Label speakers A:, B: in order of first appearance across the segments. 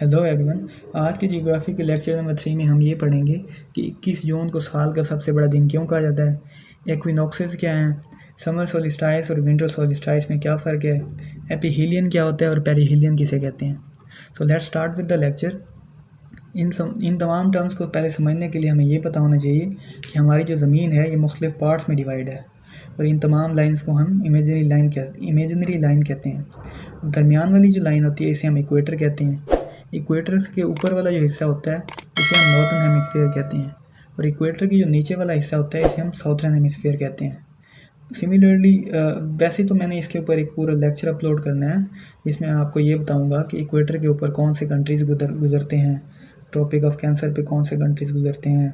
A: Hello everyone. आज के geography के लेक्चर नंबर 3 में हम ये पढ़ेंगे कि 21 जून को साल का सबसे बड़ा दिन क्यों कहा जाता है, एक्विनॉक्सेस क्या हैं, समर सोलिस्टाइस और विंटर सोलिस्टाइस में क्या फ़र्क है, एपीहीलियन क्या होता है और पेरीहीलियन किसे कहते हैं। So let's start with the lecture. इन तमाम टर्म्स को पहले समझने के लिए हमें ये पता होना चाहिए कि हमारी जो ज़मीन है ये मुख्तलिफ पार्ट्स में डिवाइड है और इन तमाम लाइंस को हम इमेजिनरी लाइन कहते हैं। दरमियान वाली जो लाइन होती है इसे हम इक्वेटर कहते हैं। इक्वेटर के ऊपर वाला जो हिस्सा होता है इसे हम नॉर्थन हेमिस्फीयर कहते हैं और इक्वेटर की जो नीचे वाला हिस्सा होता है इसे हम साउथर्न हेमिस्फीयर कहते हैं। सिमिलरली वैसे तो मैंने इसके ऊपर एक पूरा लेक्चर अपलोड करना है जिसमें मैं आपको ये बताऊंगा कि इक्वेटर के ऊपर कौन से कंट्रीज़ गुजरते हैं, ट्रॉपिक ऑफ कैंसर पे कौन से कंट्रीज़ गुजरते हैं,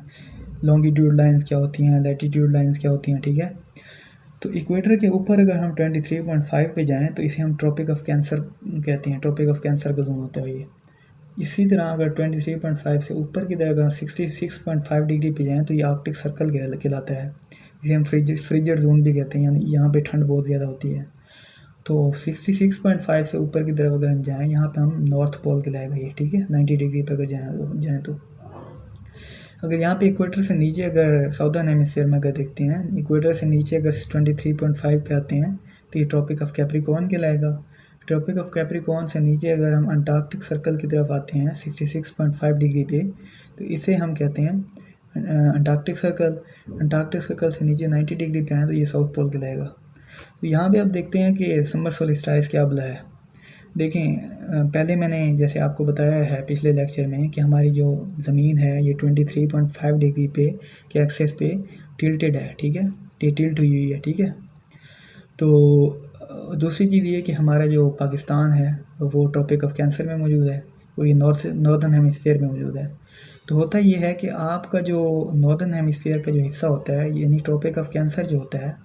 A: लॉन्गिट्यूड लाइंस क्या होती हैं, लैटिट्यूड लाइंस क्या होती हैं। ठीक है, तो इक्वेटर के ऊपर अगर हम 23.5 पे जाएं तो इसे हम ट्रॉपिक ऑफ कैंसर कहते हैं। ट्रॉपिक ऑफ कैंसर का जोन होता है ये। इसी तरह अगर 23.5 से ऊपर की तरह अगर 66.5 डिग्री पे जाएँ तो ये आर्कटिक सर्कल कहलाता है। इसे हम फ्रिजर जोन भी कहते हैं, यानी यहाँ पे ठंड बहुत ज़्यादा होती है। तो 66.5 से ऊपर की तरफ अगर हम जाएँ यहाँ पे हम नॉर्थ पोल कहलाएगा ये। ठीक है, 90 डिग्री पे अगर जाएँ तो अगर यहाँ पे इक्वेटर से नीचे अगर साउदर्न हेमिस्फीयर में अगर देखते हैं, इक्वेटर से नीचे अगर 23.5 पे आते हैं तो ये ट्रॉपिक ऑफ कैप्रिकॉर्न कहलाएगा। ट्रॉपिक ऑफ कैप्रिकॉर्न से नीचे अगर हम अंटार्कटिक सर्कल की तरफ आते हैं 66.5 डिग्री पे तो इसे हम कहते हैं अंटार्कटिक सर्कल। अंटार्कटिक सर्कल से नीचे 90 डिग्री पे आए तो ये साउथ पोल कहलाएगा। तो यहाँ पे आप देखते हैं कि समर सोलिस्टाइस क्या बुला है। देखें, पहले मैंने जैसे आपको बताया है पिछले लेक्चर में कि हमारी जो ज़मीन है ये 23.5 डिग्री पे के एक्सेस पे टिल्टेड है। ठीक है, टिल्ट हुई है। ठीक है, तो दूसरी चीज़ ये कि हमारा जो पाकिस्तान है वो ट्रॉपिक ऑफ कैंसर में मौजूद है और ये नॉर्दर्न हेमिस्फीयर में मौजूद है। तो होता ये है कि आपका जो नॉर्दर्न हेमिस्फीयर का जो हिस्सा होता है यानी ट्रॉपिक ऑफ कैंसर जो होता है,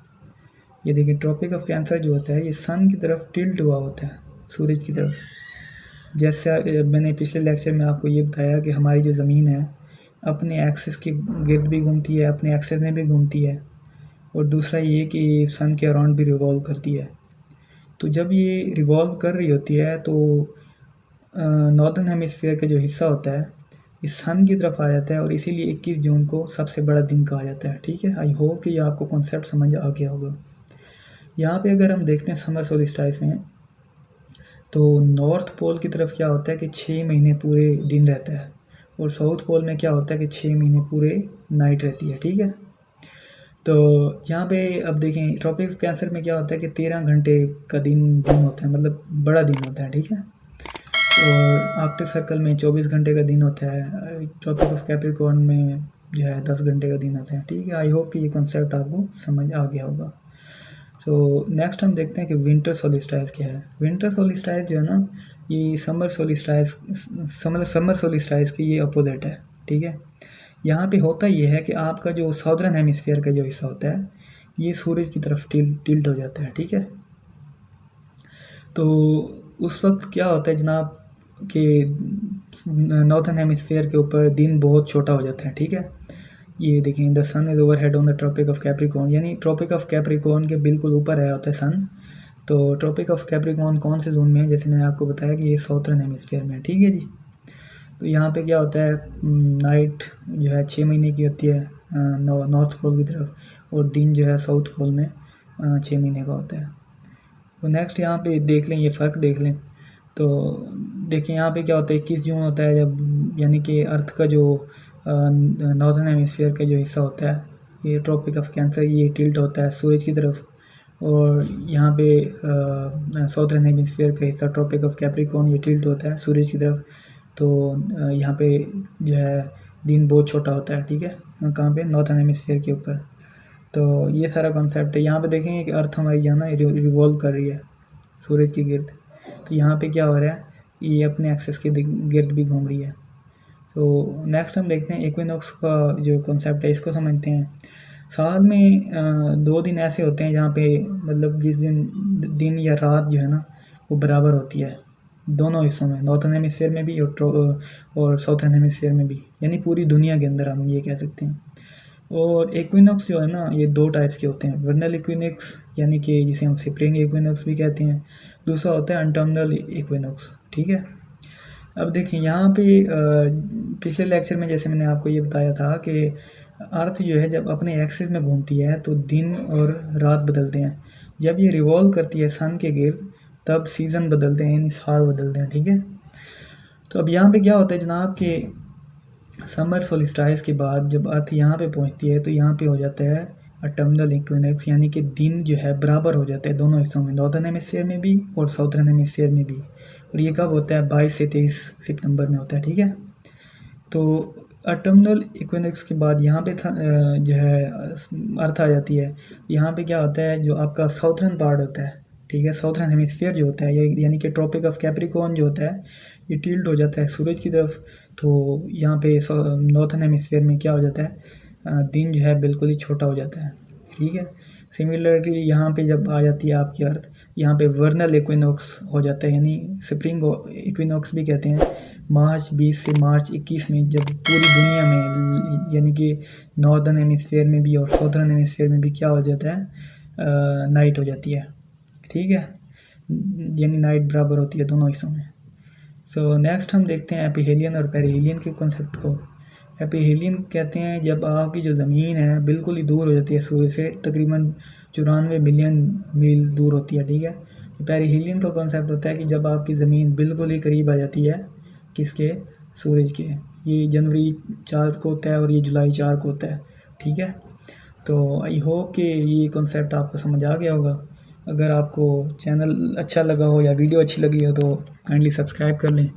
A: ये देखिए ट्रॉपिक ऑफ कैंसर जो होता है ये सन की तरफ टिल्ट हुआ होता है, सूरज की तरफ। जैसे मैंने पिछले लेक्चर में आपको ये बताया कि हमारी जो ज़मीन है अपने एक्सिस के गिर्द भी घूमती है, अपने एक्सिस में भी घूमती है और दूसरा ये कि सन के अराउंड भी रिवॉल्व करती है। तो जब ये रिवॉल्व कर रही होती है तो नॉर्दर्न हेमिस्फीयर का जो हिस्सा होता है इस सन की तरफ आ जाता है और इसीलिए 21 जून को सबसे बड़ा दिन कहा जाता है। ठीक है, आई होप कि ये आपको कॉन्सेप्ट समझ आ गया होगा। यहाँ पे अगर हम देखते हैं समर सोलिस्टाइस में तो नॉर्थ पोल की तरफ क्या होता है कि 6 महीने पूरे दिन रहता है और साउथ पोल में क्या होता है कि 6 महीने पूरे नाइट रहती है। ठीक है, तो यहाँ पे अब देखें ट्रॉपिक ऑफ कैंसर में क्या होता है कि 13 घंटे का दिन होता है, मतलब बड़ा दिन होता है। ठीक है, और आर्कटिक सर्कल में 24 घंटे का दिन होता है। ट्रॉपिक ऑफ कैप्रिकॉर्न में जो है 10 घंटे का दिन होता है। ठीक है, आई होप कि ये कॉन्सेप्ट आपको समझ आ गया होगा। सो नेक्स्ट हम देखते हैं कि विंटर सोलिस्टाइस क्या है। विंटर सोलिस्टाइस जो है ना ये समर सोलिस्टाइस की ये अपोजिट है। ठीक है, यहाँ पे होता ये है कि आपका जो साउदर्न हेमिस्फीयर का जो हिस्सा होता है ये सूरज की तरफ टिल्ट हो जाता है। ठीक है, तो उस वक्त क्या होता है जनाब कि नॉर्थन हेमिस्फीयर के ऊपर दिन बहुत छोटा हो जाता है। ठीक है, ये देखें the sun is overhead on the tropic of Capricorn, यानी ट्रॉपिक ऑफ कैप्रिकॉर्न के बिल्कुल ऊपर आया होता है सन। तो ट्रॉपिक ऑफ कैप्रिकॉर्न कौन से जोन में है, जैसे मैंने आपको बताया कि ये साउथर्न हेमिस्फीयर में है। ठीक है जी, तो यहाँ पे क्या होता है नाइट जो है 6 महीने की होती है नॉर्थ पोल की तरफ और दिन जो है साउथ पोल में 6 महीने का होता है। तो नेक्स्ट यहाँ पे देख लें, ये फ़र्क देख लें। तो देखिए यहाँ पे क्या होता है 21 जून होता है जब यानी कि अर्थ का जो नॉर्थर्न हेमिस्फीयर का जो हिस्सा होता है ये ट्रॉपिक ऑफ कैंसर ये टिल्ट होता है सूरज की तरफ और यहाँ पे साउथर्न हेमिस्फीयर का हिस्सा ट्रॉपिक ऑफ कैप्रिकॉर्न ये टिल्ट होता है सूरज की तरफ। तो यहाँ पे जो है दिन बहुत छोटा होता है। ठीक है, कहाँ पे, नॉर्थर्न हेमिस्फीयर के ऊपर। तो ये सारा कॉन्सेप्ट है। यहाँ पे देखेंगे कि अर्थ हमारी यहाँ ना रिवॉल्व कर रही है सूरज के गिर्द। तो यहाँ पे क्या हो रहा है, ये अपने एक्सिस के गिर्द भी घूम रही है। तो नेक्स्ट हम देखते हैं इक्विनॉक्स का जो कॉन्सेप्ट है, इसको समझते हैं। साल में 2 दिन ऐसे होते हैं जहाँ पे मतलब जिस दिन या रात जो है ना वो बराबर होती है दोनों हिस्सों में, नॉर्थर्न हेमिस्फीयर में भी और साउथर्न हेमिस्फीयर में भी, यानी पूरी दुनिया के अंदर हम ये कह सकते हैं। और इक्विनॉक्स जो है ना ये 2 टाइप्स के होते हैं, वर्नल इक्विनॉक्स यानी कि जिसे हम स्प्रिंग इक्विनॉक्स भी कहते हैं, दूसरा होता है ऑटमनल इक्विनॉक्स। ठीक है, अब देखें यहाँ पे पिछले लेक्चर में जैसे मैंने आपको ये बताया था कि अर्थ जो है जब अपने एक्सिस में घूमती है तो दिन और रात बदलते हैं। जब ये रिवॉल्व करती है सन के गिर्द तब सीज़न बदलते हैं, यानी साल बदलते हैं, ठीक है। तो अब यहाँ पे क्या होता है जनाब कि समर सोलिस्टाइस के बाद जब अर्थ यहाँ पे पहुँचती है तो यहाँ पे हो जाता है ऑटमनल इक्विनॉक्स, यानी कि दिन जो है बराबर हो जाता है दोनों हिस्सों में, नॉर्दर्न हेमिस्फीयर में भी और साउथर्न हेमिस्फीयर में भी। और ये कब होता है? 22 से 23 सितंबर में होता है, ठीक है। तो ऑटमनल इक्विनॉक्स के बाद यहाँ पे जो है अर्थ आ जाती है। यहाँ पे क्या होता है, जो आपका साउथर्न पार्ट होता है, ठीक है, साउथर्न हेमिस्फीयर जो होता है ये यानी कि ट्रॉपिक ऑफ कैप्रिकॉर्न जो होता है ये टिल्ट हो जाता है सूरज की तरफ। तो यहाँ पे नॉर्थर्न हेमिस्फीयर में क्या हो जाता है, दिन जो है बिल्कुल ही छोटा हो जाता है, ठीक है। सिमिलरली यहाँ पे जब आ जाती है आपकी अर्थ, यहाँ पे वर्नल इक्विनॉक्स हो जाता है, यानी स्प्रिंग इक्विनॉक्स भी कहते हैं। मार्च 20 से मार्च 21 में जब पूरी दुनिया में यानी कि नॉर्दर्न हेमिस्फीयर में भी और साउथर्न हेमिस्फीयर में भी क्या हो जाता है, नाइट हो जाती है, ठीक है, यानी नाइट बराबर होती है दोनों हिस्सों में। सो नेक्स्ट हम देखते हैं एपिहेलियन और पेरिहेलियन के कॉन्सेप्ट को। एपिहेलियन कहते हैं जब आपकी जो ज़मीन है बिल्कुल ही दूर हो जाती है सूरज से, तकरीबन 94 मिलियन मील दूर होती है, ठीक है। पेरिहेलियन का कॉन्सेप्ट होता है कि जब आपकी ज़मीन बिल्कुल ही करीब आ जाती है किसके, सूरज के। ये जनवरी 4 को होता है और ये जुलाई 4 को होता है, ठीक है। तो आई होप कि ये कॉन्सेप्ट आपको समझ आ गया होगा। अगर आपको चैनल अच्छा लगा हो या वीडियो अच्छी लगी हो तो काइंडली सब्सक्राइब कर लें।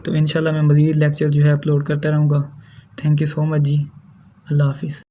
A: तो इंशाल्लाह मैं मज़ीद लेक्चर जो है अपलोड करता रहूँगा। थैंक यू सो मच जी। अल्लाह हाफिज़।